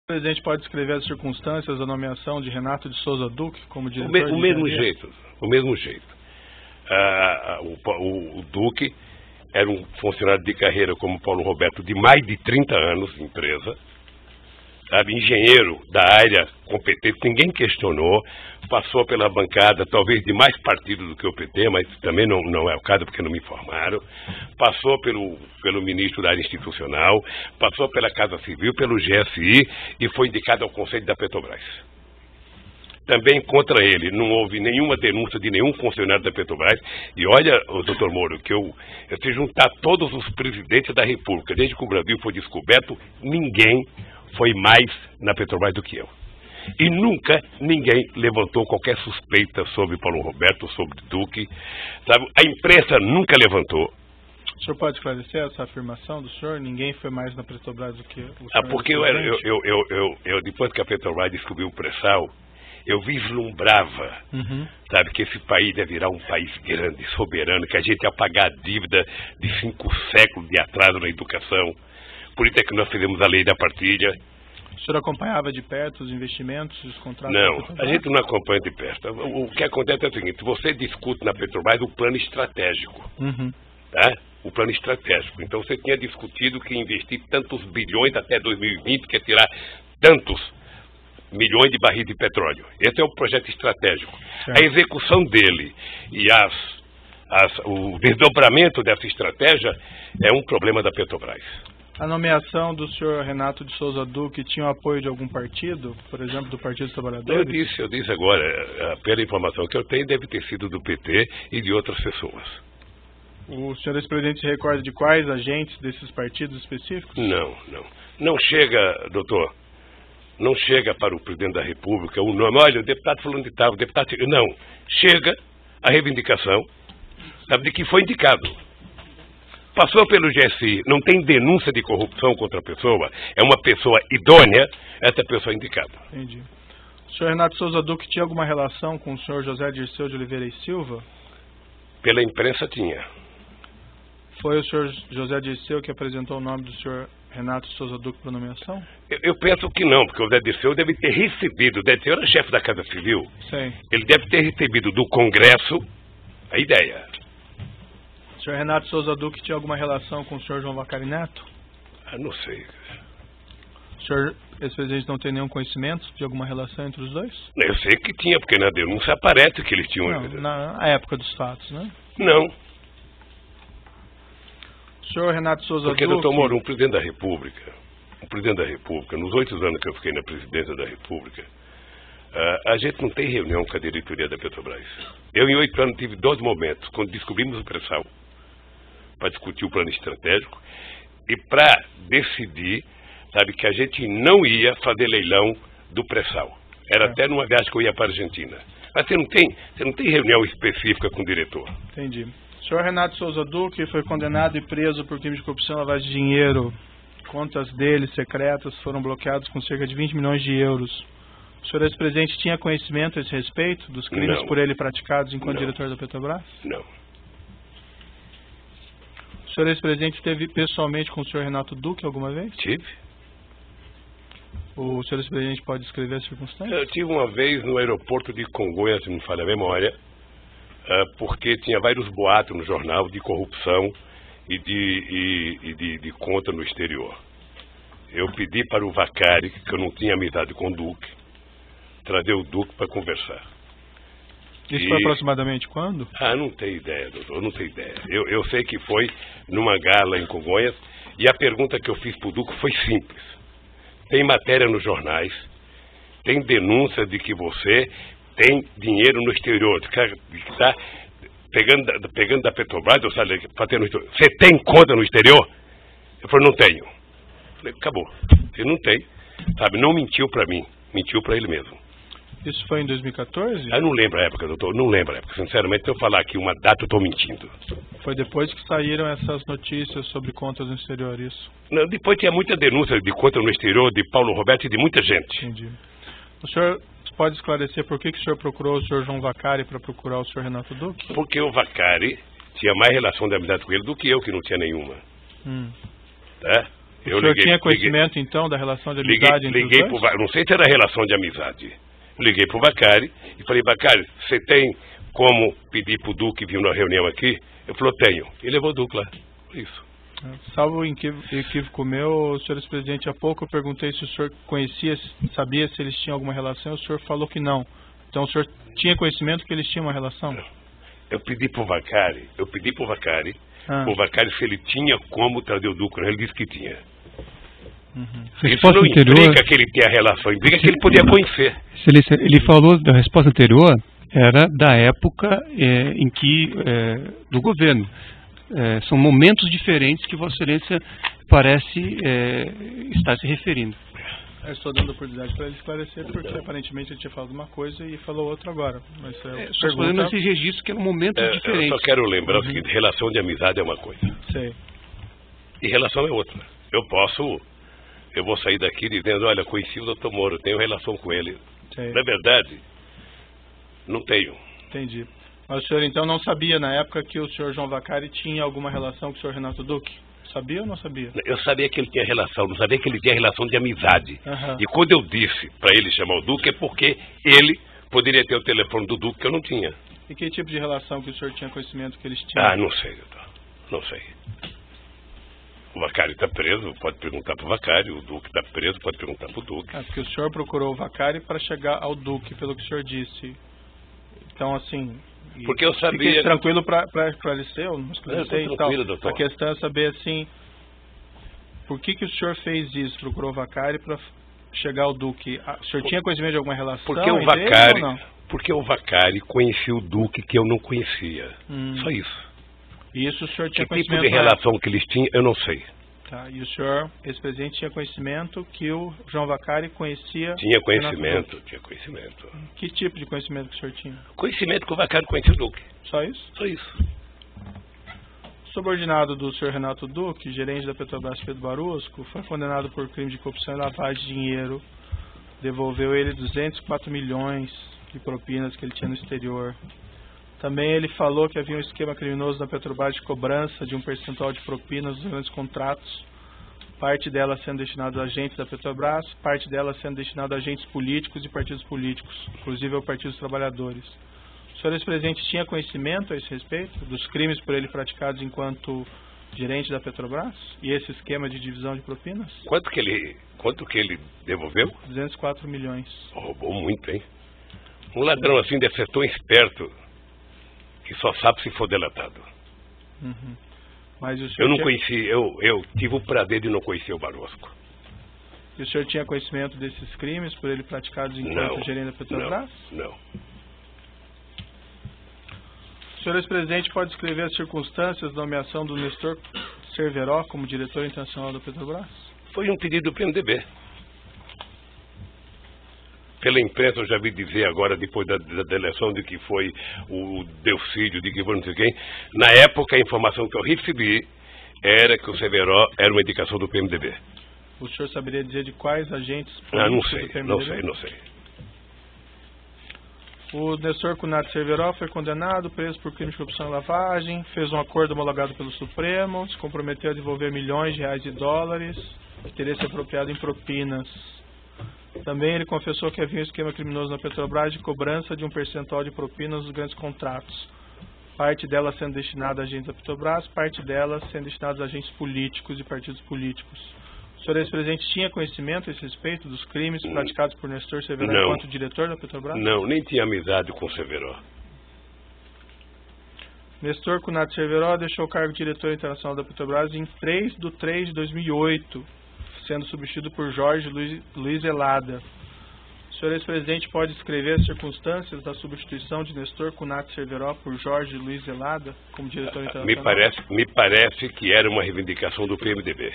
O presidente pode descrever as circunstâncias da nomeação de Renato de Souza Duque como diretor o mesmo jeito. O Duque era um funcionário de carreira como Paulo Roberto de mais de 30 anos de empresa, sabe, engenheiro da área competente, ninguém questionou, passou pela bancada talvez de mais partidos do que o PT, mas também não é o caso porque não me informaram, passou pelo ministro da área institucional, passou pela Casa Civil, pelo GSI e foi indicado ao Conselho da Petrobras. Também contra ele não houve nenhuma denúncia de nenhum funcionário da Petrobras. E olha, doutor Moro, que se juntar todos os presidentes da República, desde que o Brasil foi descoberto, ninguém foi mais na Petrobras do que eu. E nunca ninguém levantou qualquer suspeita sobre Paulo Roberto, sobre Duque. Sabe? A imprensa nunca levantou. O senhor pode esclarecer essa afirmação do senhor? Ninguém foi mais na Petrobras do que o senhor? Porque eu depois que a Petrobras descobriu o pré-sal, eu vislumbrava, sabe, que esse país deve virar um país grande, soberano, que a gente ia pagar a dívida de 5 séculos de atraso na educação. Por isso é que nós fizemos a lei da partilha. O senhor acompanhava de perto os investimentos, os contratos? Não, a gente não acompanha de perto. O que acontece é o seguinte, você discute na Petrobras o plano estratégico, tá? O plano estratégico. Então você tinha discutido que investir tantos bilhões até 2020, que é tirar tantos milhões de barris de petróleo. Esse é o projeto estratégico. Certo. A execução dele e o desdobramento dessa estratégia é um problema da Petrobras. A nomeação do senhor Renato de Souza Duque tinha o apoio de algum partido? Por exemplo, do Partido dos Trabalhadores? Eu disse agora, pela informação que eu tenho, deve ter sido do PT e de outras pessoas. O senhor ex-presidente se recorda de quais agentes desses partidos específicos? Não chega, doutor. Não chega para o presidente da República o nome, olha, o deputado fulano de tal, o deputado... Não, chega a reivindicação, sabe, de que foi indicado. Passou pelo GSI, não tem denúncia de corrupção contra a pessoa, é uma pessoa idônea, essa pessoa é indicada. Entendi. O senhor Renato Souza Duque tinha alguma relação com o senhor José Dirceu de Oliveira e Silva? Pela imprensa tinha. Foi o senhor José Dirceu que apresentou o nome do senhor Renato Souza Duque para nomeação? Eu penso que não, porque o José Dirceu deve ter recebido, o José Dirceu era chefe da Casa Civil, sim, ele deve ter recebido do Congresso a ideia. O senhor Renato Souza Duque tinha alguma relação com o senhor João Vacari Neto? Não sei. O senhor, ex-presidente, não tem nenhum conhecimento de alguma relação entre os dois? Eu sei que tinha, porque na denúncia aparece que eles tinham... Não, na época dos fatos, né? Não. O senhor Renato Souza Duque... Porque, doutor Moro, um presidente da República, nos 8 anos que eu fiquei na presidência da República, a gente não tem reunião com a diretoria da Petrobras. Eu, em 8 anos, tive 2 momentos, quando descobrimos o pré-sal, para discutir o plano estratégico e para decidir, sabe, que a gente não ia fazer leilão do pré-sal. Era até numa viagem que eu ia para a Argentina. Mas você não tem reunião específica com o diretor. Entendi. O senhor Renato Souza Duque foi condenado e preso por crime de corrupção e lavagem de dinheiro. Contas dele secretas foram bloqueadas com cerca de 20 milhões de euros. O senhor ex-presidente tinha conhecimento a esse respeito dos crimes por ele praticados enquanto diretor da Petrobras? Não. O senhor ex-presidente esteve pessoalmente com o senhor Renato Duque alguma vez? Tive. O senhor ex-presidente pode descrever as circunstâncias? Eu tive uma vez no aeroporto de Congonhas, se não me falha a memória, porque tinha vários boatos no jornal de corrupção e de conta no exterior. Eu pedi para o Vacari, que eu não tinha amizade com o Duque, trazer o Duque para conversar. Isso foi aproximadamente quando? Não tenho ideia, doutor, não tenho ideia. Eu sei que foi numa gala em Congonhas e a pergunta que eu fiz para o Duque foi simples. Tem matéria nos jornais, tem denúncia de que você tem dinheiro no exterior, de que está pegando da Petrobras, ou sabe, no exterior. Você tem conta no exterior? Eu falei, não tenho. Eu falei, acabou. Ele não tem, sabe, não mentiu para mim, mentiu para ele mesmo. Isso foi em 2014? Eu não lembro a época, doutor, não lembro a época. Sinceramente, se eu falar aqui uma data, eu estou mentindo. Foi depois que saíram essas notícias sobre contas no exterior, isso? Não, depois tinha muita denúncia de conta no exterior de Paulo Roberto e de muita gente. Entendi. O senhor pode esclarecer por que o senhor procurou o senhor João Vacari para procurar o senhor Renato Duque? Porque o Vacari tinha mais relação de amizade com ele do que eu, que não tinha nenhuma. Tá? O senhor tinha conhecimento, então, da relação de amizade entre os dois? Não sei se era relação de amizade. Liguei para o Vacari e falei, Vacari, você tem como pedir para o Duque vir numa reunião aqui? Ele falou, tenho. E levou o Duque lá. Isso. Salvo equívoco meu, senhor ex-presidente, há pouco eu perguntei se o senhor conhecia, sabia se eles tinham alguma relação, o senhor falou que não. Então o senhor tinha conhecimento que eles tinham uma relação? Não. Eu pedi para o Vacari, o Vacari se ele tinha como trazer o Duque, ele disse que tinha. Isso não implica que ele tenha relação, implica que ele podia conhecer. Ele falou da resposta anterior, era da época em que, do governo. São momentos diferentes que Vossa Excelência parece estar se referindo. Eu estou dando oportunidade para ele esclarecer, porque aparentemente ele tinha falado uma coisa e falou outra agora. Mas estou fazendo esse registro que eram momentos diferentes. Eu só quero lembrar o seguinte, relação de amizade é uma coisa. Sei. E relação é outra. Eu vou sair daqui dizendo, olha, conheci o Dr. Moro, tenho relação com ele. Sei. Na verdade, não tenho. Entendi. Mas o senhor então não sabia na época que o senhor João Vacari tinha alguma relação com o senhor Renato Duque? Sabia ou não sabia? Eu sabia que ele tinha relação, não sabia que ele tinha relação de amizade. E quando eu disse para ele chamar o Duque é porque ele poderia ter o telefone do Duque que eu não tinha. E que tipo de relação que o senhor tinha conhecimento que eles tinham? Não sei, doutor. Não sei. O Vacari está preso, pode perguntar para o Vacari. O Duque está preso, pode perguntar para o Duque. Porque o senhor procurou o Vacari para chegar ao Duque, pelo que o senhor disse. Então, assim... Porque eu sabia... Fiquei tranquilo para esclarecer, eu não esclarecer e tal. Doutor. A questão é saber, assim, por que o senhor fez isso, procurou o Vacari para chegar ao Duque? O senhor tinha conhecimento de alguma relação Porque o Vacari conhecia o Duque que eu não conhecia. Só isso. E isso o senhor tinha conhecimento? Que tipo de relação que eles tinham, eu não sei. Tá, e o senhor, ex-presidente, tinha conhecimento que o João Vacari conhecia... Tinha conhecimento. Que tipo de conhecimento que o senhor tinha? Conhecimento que o Vacari conhecia o Duque. Só isso? Só isso. Subordinado do senhor Renato Duque, gerente da Petrobras Pedro Barusco, foi condenado por crime de corrupção e lavagem de dinheiro. Devolveu ele 204 milhões de propinas que ele tinha no exterior. Também ele falou que havia um esquema criminoso na Petrobras de cobrança de um percentual de propinas dos grandes contratos, parte dela sendo destinada a agentes da Petrobras, parte dela sendo destinada a agentes políticos e partidos políticos, inclusive ao Partido dos Trabalhadores. O senhor ex-presidente tinha conhecimento a esse respeito dos crimes por ele praticados enquanto gerente da Petrobras e esse esquema de divisão de propinas? Quanto que ele devolveu? 204 milhões. Roubou muito, hein? Um ladrão assim deve ser tão esperto que só sabe se for delatado. Mas o senhor eu não conheci, eu tive o prazer de não conhecer o Barusco. E o senhor tinha conhecimento desses crimes por ele praticados enquanto gerente da Petrobras? Não. O senhor ex-presidente pode descrever as circunstâncias da nomeação do Nestor Cerveró como diretor internacional da Petrobras? Foi um pedido do PMDB. Pela imprensa eu já vi dizer agora, depois da eleição, de que foi o Delcídio, de que foi não sei quem. Na época, a informação que eu recebi era que o Cerveró era uma indicação do PMDB. O senhor saberia dizer de quais agentes políticos do PMDB? Não sei. O Nestor Cunati Cerveró foi condenado, preso por crime de corrupção e lavagem, fez um acordo homologado pelo Supremo, se comprometeu a devolver milhões de reais e dólares, que teria se apropriado em propinas. Também ele confessou que havia um esquema criminoso na Petrobras de cobrança de um percentual de propinas dos grandes contratos. Parte dela sendo destinada a agentes da Petrobras, parte dela sendo destinada a agentes políticos e partidos políticos. O senhor ex-presidente tinha conhecimento a esse respeito dos crimes praticados por Nestor Cerveró enquanto diretor da Petrobras? Não, nem tinha amizade com o Cerveró. Nestor Cunati Cerveró deixou o cargo de diretor internacional da Petrobras em 3/3/2008. Sendo substituído por Jorge Luiz Elada. O senhor ex-presidente pode descrever as circunstâncias da substituição de Nestor Cunati Cerveró por Jorge Luiz Elada como diretor internacional? Me parece que era uma reivindicação do PMDB.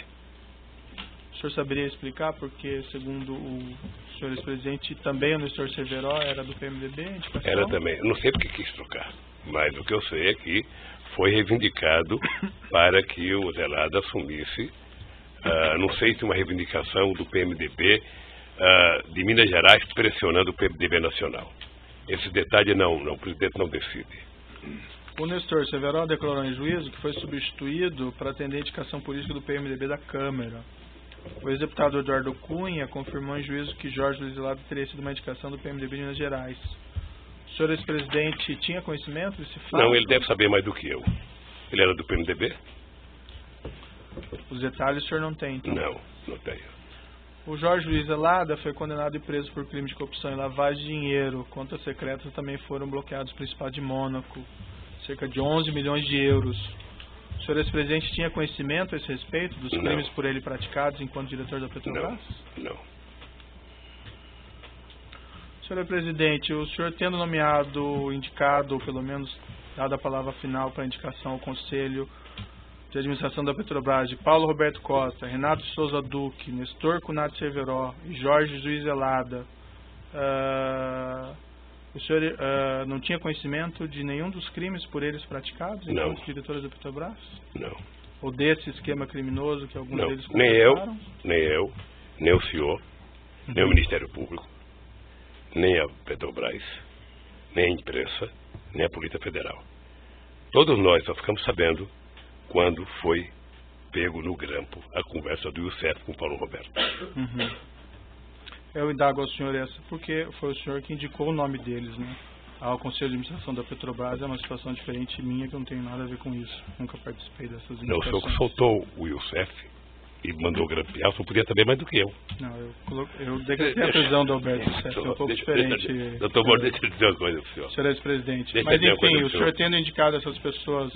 O senhor saberia explicar porque, segundo o senhor ex-presidente, também o Nestor Cerveró era do PMDB? Era também. Eu não sei porque quis trocar, mas o que eu sei é que foi reivindicado para que o Zelada assumisse. Não sei se uma reivindicação do PMDB de Minas Gerais pressionando o PMDB nacional. Esse detalhe o presidente não decide. O Nestor Cerveró declarou em juízo que foi substituído para atender a indicação política do PMDB da Câmara. O ex-deputado Eduardo Cunha confirmou em juízo que Jorge Luiz Zelada teria sido uma indicação do PMDB de Minas Gerais. O senhor ex-presidente tinha conhecimento desse fato? Não, ele deve saber mais do que eu. Ele era do PMDB? Os detalhes o senhor não tem, então? Não tenho. O Jorge Luiz Zelada foi condenado e preso por crime de corrupção e lavagem de dinheiro. Contas secretas também foram bloqueados no Principado de Mônaco. Cerca de 11 milhões de euros. O senhor ex-presidente tinha conhecimento a esse respeito dos crimes por ele praticados enquanto diretor da Petrobras? Não. Senhor presidente, o senhor tendo indicado, ou pelo menos dado a palavra final para a indicação ao Conselho de Administração da Petrobras de Paulo Roberto Costa, Renato Souza Duque, Nestor Cunhat Cerveró e Jorge Luiz Zelada, o senhor não tinha conhecimento de nenhum dos crimes por eles praticados enquanto diretores da Petrobras? Não. Ou desse esquema criminoso que alguns deles começaram? Nem eu, nem o senhor, nem o Ministério Público, nem a Petrobras, nem a imprensa, nem a Polícia Federal. Todos nós só ficamos sabendo quando foi pego no grampo a conversa do Youssef com o Paulo Roberto. Eu indago ao senhor essa porque foi o senhor que indicou o nome deles, né? Ao Conselho de Administração da Petrobras é uma situação diferente minha, que eu não tenho nada a ver com isso. Nunca participei dessas indicações. Não, o senhor que soltou o Youssef e mandou grampear, o senhor podia saber mais do que eu. Não, eu decretei a prisão do Alberto Youssef, é um pouco diferente. Doutor Moro, deixa eu dizer uma coisa para o senhor. Senhor ex-presidente. Mas enfim, o senhor tendo indicado essas pessoas,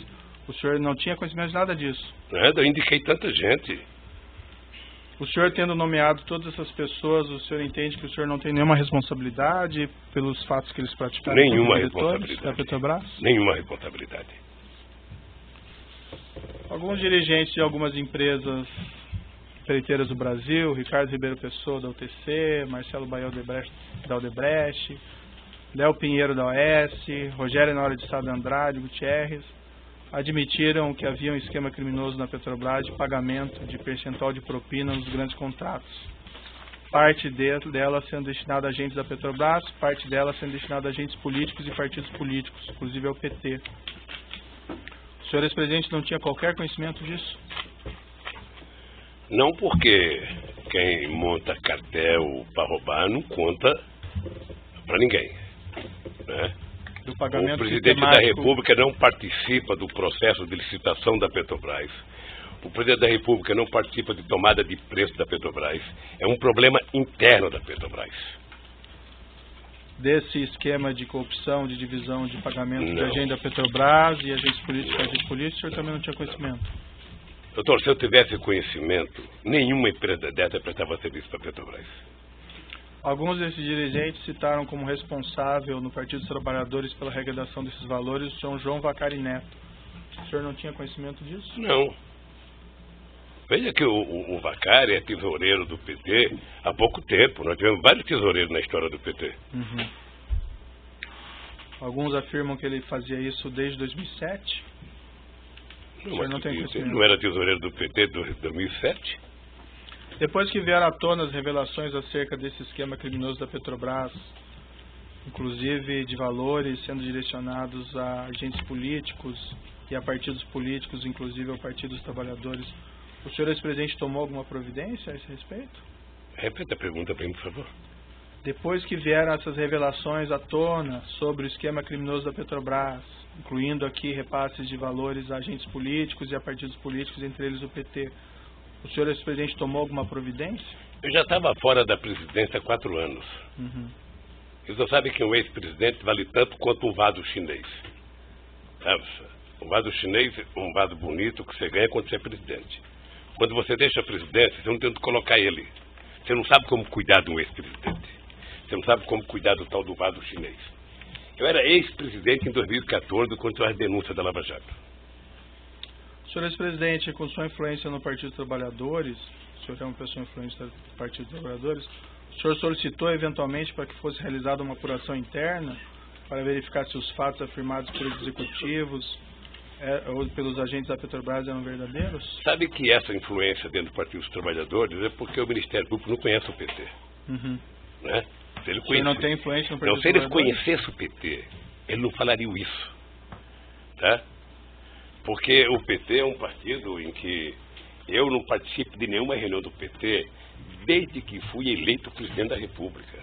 o senhor não tinha conhecimento de nada disso? Nada, eu indiquei tanta gente. O senhor tendo nomeado todas essas pessoas, o senhor entende que o senhor não tem nenhuma responsabilidade pelos fatos que eles praticaram? Nenhuma responsabilidade. Da Petrobras? Nenhuma responsabilidade. Alguns dirigentes de algumas empresas empreiteiras do Brasil, Ricardo Ribeiro Pessoa da UTC, Marcelo Baião da Odebrecht, Léo Pinheiro da OS, Rogério Honório de Sá de Andrade, Gutierrez, admitiram que havia um esquema criminoso na Petrobras de pagamento de percentual de propina nos grandes contratos. Parte dela sendo destinada a agentes da Petrobras, parte dela sendo destinada a agentes políticos e partidos políticos, inclusive ao PT. O senhor ex-presidente não tinha qualquer conhecimento disso? Não, porque quem monta cartel para roubar não conta para ninguém, né? O presidente da República não participa do processo de licitação da Petrobras. O presidente da República não participa de tomada de preço da Petrobras. É um problema interno da Petrobras. Desse esquema de corrupção, de divisão de pagamento de agente da Petrobras e agentes políticos, o senhor também não tinha conhecimento? Doutor, se eu tivesse conhecimento, nenhuma empresa dessa prestava serviço para a Petrobras. Alguns desses dirigentes citaram como responsável no Partido dos Trabalhadores pela arrecadação desses valores o senhor João Vacari Neto. O senhor não tinha conhecimento disso? Não. Veja que o Vacari é tesoureiro do PT há pouco tempo. Nós tivemos vários tesoureiros na história do PT. Alguns afirmam que ele fazia isso desde 2007. Não, o senhor não tem conhecimento. Não era tesoureiro do PT desde 2007? Depois que vieram à tona as revelações acerca desse esquema criminoso da Petrobras, inclusive de valores sendo direcionados a agentes políticos e a partidos políticos, inclusive ao Partido dos Trabalhadores, o senhor ex-presidente tomou alguma providência a esse respeito? Repita a pergunta para mim, por favor. Depois que vieram essas revelações à tona sobre o esquema criminoso da Petrobras, incluindo aqui repasses de valores a agentes políticos e a partidos políticos, entre eles o PT, o senhor ex-presidente tomou alguma providência? Eu já estava fora da presidência há 4 anos. Você só sabe que um ex-presidente vale tanto quanto um vaso chinês. Sabe? Um vaso chinês é um vaso bonito que você ganha quando você é presidente. Quando você deixa a presidência, você não tem onde colocar ele. Você não sabe como cuidar de um ex-presidente. Você não sabe como cuidar do tal do vaso chinês. Eu era ex-presidente em 2014, quando houve a denúncia da Lava Jato. Senhor ex-presidente, com sua influência no Partido dos Trabalhadores, o senhor é uma pessoa influente do Partido dos Trabalhadores, o senhor solicitou eventualmente para que fosse realizada uma apuração interna para verificar se os fatos afirmados pelos executivos ou pelos agentes da Petrobras eram verdadeiros? Sabe que essa influência dentro do Partido dos Trabalhadores é porque o Ministério Público não conhece o PT. Né? Se ele não tem influência no Partido dos Trabalhadores? Se eles conhecessem o PT, eles não falariam isso. Tá? Porque o PT é um partido em que Eu não participo de nenhuma reunião do PT desde que fui eleito presidente da República.